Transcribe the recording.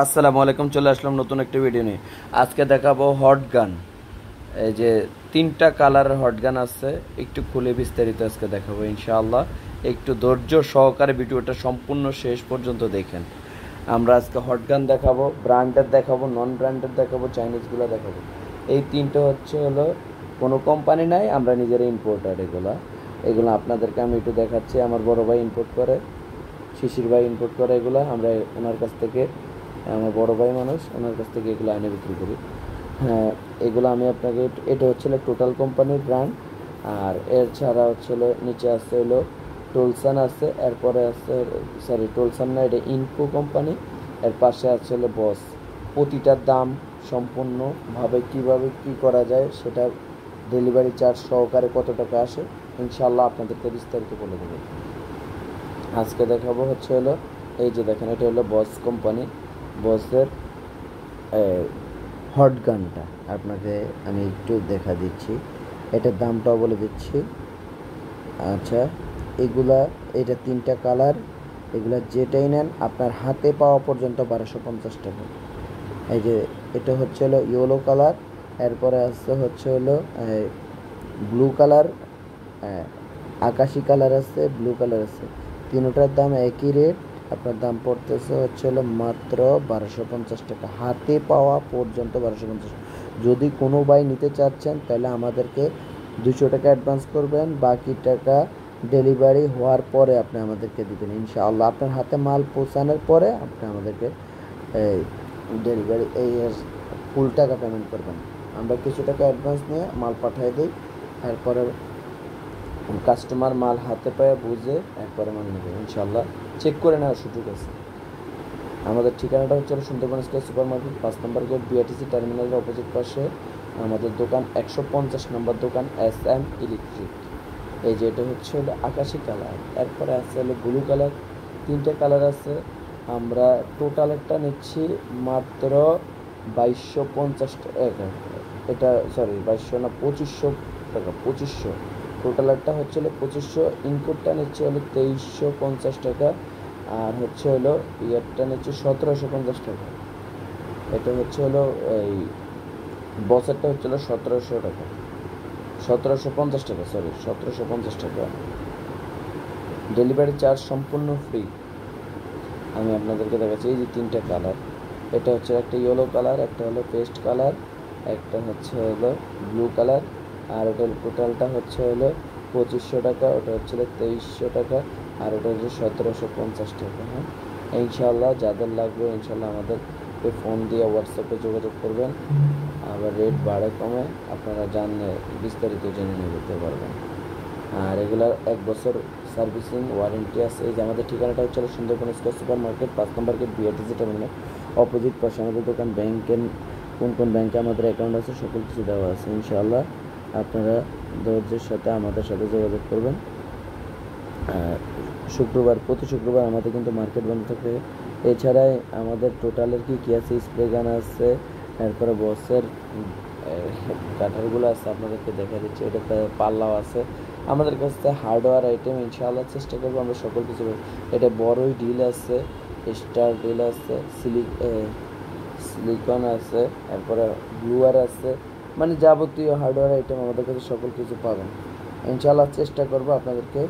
আসসালামু আলাইকুম, চলে আসলাম নতুন একটা ভিডিও নিয়ে। আজকে দেখাবো হট গান। এই যে তিনটা কালারের হট গান আছে, একটু খুলে বিস্তারিত আজকে দেখাবো ইনশাআল্লাহ। একটু ধৈর্য সহকারে ভিডিওটা সম্পূর্ণ শেষ পর্যন্ত দেখেন। আমরা আজকে হট গান দেখাবো, ব্র্যান্ডের দেখাবো, নন ব্র্যান্ডের দেখাবো, চাইনিজগুলো দেখাবো। এই তিনটা হলো কোনো কোম্পানি নাই, আমরা নিজেরা ইম্পোর্টার। এগুলো আপনাদেরকে আমি একটু দেখাচ্ছি। আমার বড় ভাই ইম্পোর্ট করে, শিশির ভাই ইম্পোর্ট করে। এগুলো আমরা ওনার কাছ থেকে, আমার বড় ভাই মানুষ, ওনার কাছ থেকে এগুলো এনে বিক্রি করি। হ্যাঁ, এগুলো আমি আপনাকে, এটা হচ্ছিলো টোটাল কোম্পানির ব্র্যান্ড। আর এর ছাড়া হচ্ছিলো নিচে আছে হলো টোলসান আছে, এরপরে আছে, সরি টোলসান না, এটা ইনকো কোম্পানি। এর পাশে আছে হলো বস। প্রতিটার দাম সম্পূর্ণভাবে কীভাবে কী করা যায়, সেটা ডেলিভারি চার্জ সহকারে কত টাকা আসে ইনশাল্লাহ আপনাদেরকে বিস্তারিত বলে দেবো। আজকে দেখাবো হচ্ছে হলো, এই যে দেখেন, এটা হলো বস কোম্পানি, বসের হট গানটা আপনাকে আমি একটু দেখা দিচ্ছি। এটার দামটাও বলে দিচ্ছি। আচ্ছা, এটা তিনটা কালার। এগুলা যেটাই নেন আপনার হাতে পাওয়া পর্যন্ত 1250 টাকা। এই যে এটা হচ্ছে হলো ইয়েলো কালার, এরপরে আসছে হচ্ছে হলো ব্লু কালার, আকাশি কালার আছে, ব্লু কালার আছে। তিনটার দাম একই রেট। আপনার দাম পড়তেছে হচ্ছে হলো মাত্র 1250 টাকা, হাতে পাওয়া পর্যন্ত 1250। যদি কোনো ভাই নিতে চাচ্ছেন তাহলে আমাদেরকে 200 টাকা অ্যাডভান্স করবেন, বাকি টাকা ডেলিভারি হওয়ার পরে আপনি আমাদেরকে দিবেন ইনশাআল্লাহ। আপনার হাতে মাল পৌঁছানোর পরে আপনি আমাদেরকে ডেলিভারি ফুল টাকা পেমেন্ট করবেন। আমরা কিছু টাকা অ্যাডভান্স নিয়ে মাল পাঠিয়ে দিই, এরপরে কাস্টমার মাল হাতে পায়ে বুঝে একবারে মাল নেবে ইনশাল্লাহ। চেক করে নেওয়ার সুযোগ আছে। আমাদের ঠিকানাটা হচ্ছে সুন্দরবন স্কয়ার সুপার মার্কেট, 5 নম্বর গেট, বিআরটিসি টার্মিনালের অপোজিট পাশে আমাদের দোকান, 150 নম্বর দোকান, SM ইলেকট্রিক। এই যে এটা হচ্ছে হলো আকাশি কালার, এরপরে আছে হলো ব্লু কালার। তিনটে কালার আছে। আমরা টোটালেরটা নিচ্ছি মাত্র 2250 টাকা। এটা সরি 2200 না, 2500 টাকা, 2500। টোটালেরটা হচ্ছে হলো 2500। ইনপুটটা নিচ্ছে হলো 2350 টাকা, আর হচ্ছে হলো ইয়ারটা নিচ্ছে 1750 টাকা। এটা হচ্ছে হলো এই বসেরটা হচ্ছে হলো 1700 টাকা, 1750 টাকা, সরি 1750 টাকা। ডেলিভারি চার্জ সম্পূর্ণ ফ্রি। আমি আপনাদেরকে দেখাচ্ছি, এই যে তিনটা কালার। এটা হচ্ছে একটা ইয়েলো কালার, একটা হলো পেস্ট কালার, একটা হচ্ছে হলো ব্লু কালার। আর ওটার টোটালটা হচ্ছে হলো 2500 টাকা, ওটা হচ্ছে 2300 টাকা, আর ওটা হচ্ছে 1750 টাকা। হ্যাঁ, ইনশাল্লাহ যাদের লাগবে ইনশাল্লাহ আমাদেরকে ফোন দিয়ে হোয়াটসঅ্যাপে যোগাযোগ করবেন। আবার রেট বাড়ে কমে আপনারা জানলে বিস্তারিত জেনে নিতে পারবেন। আর এগুলার 1 বছর সার্ভিসিং ওয়ারেন্টি আছে। এই যে আমাদের ঠিকানাটা হচ্ছে সুন্দরবন স্কয়ার সুপার মার্কেট, 5 নম্বর গেট, বিআরটিসি টার্মিনাল অপোজিট পাশে আমাদের দোকান। ব্যাংকের কোন ব্যাংকে আমাদের অ্যাকাউন্ট আছে সকল কিছু দেওয়া আছে ইনশাআল্লাহ। আপনারা ধৈর্যের সাথে আমাদের সাথে যোগাযোগ করবেন। প্রতি শুক্রবার আমাদের কিন্তু মার্কেট বন্ধ থাকে। এছাড়াই আমাদের টোটালের কি আছে, স্প্রে গান আছে, এরপরে বসের কাটারগুলো আছে, আপনাদেরকে দেখা দিচ্ছি। এটাতে পাল্লাও আছে। আমাদের কাছে হার্ডওয়্যার আইটেম ইনশাআল্লাহ চেষ্টা করবো আমরা সকল কিছু। এটা বড়ই ডিল আছে, স্টার ডিল আছে, সিলিকন আছে, এরপরে ব্লুয়ার আছে, মানে যাবতীয় হার্ডওয়্যার আইটেম আমাদের কাছে সকল কিছু পাবেন ইনশাআল্লাহ। চেষ্টা করবো আপনাদেরকে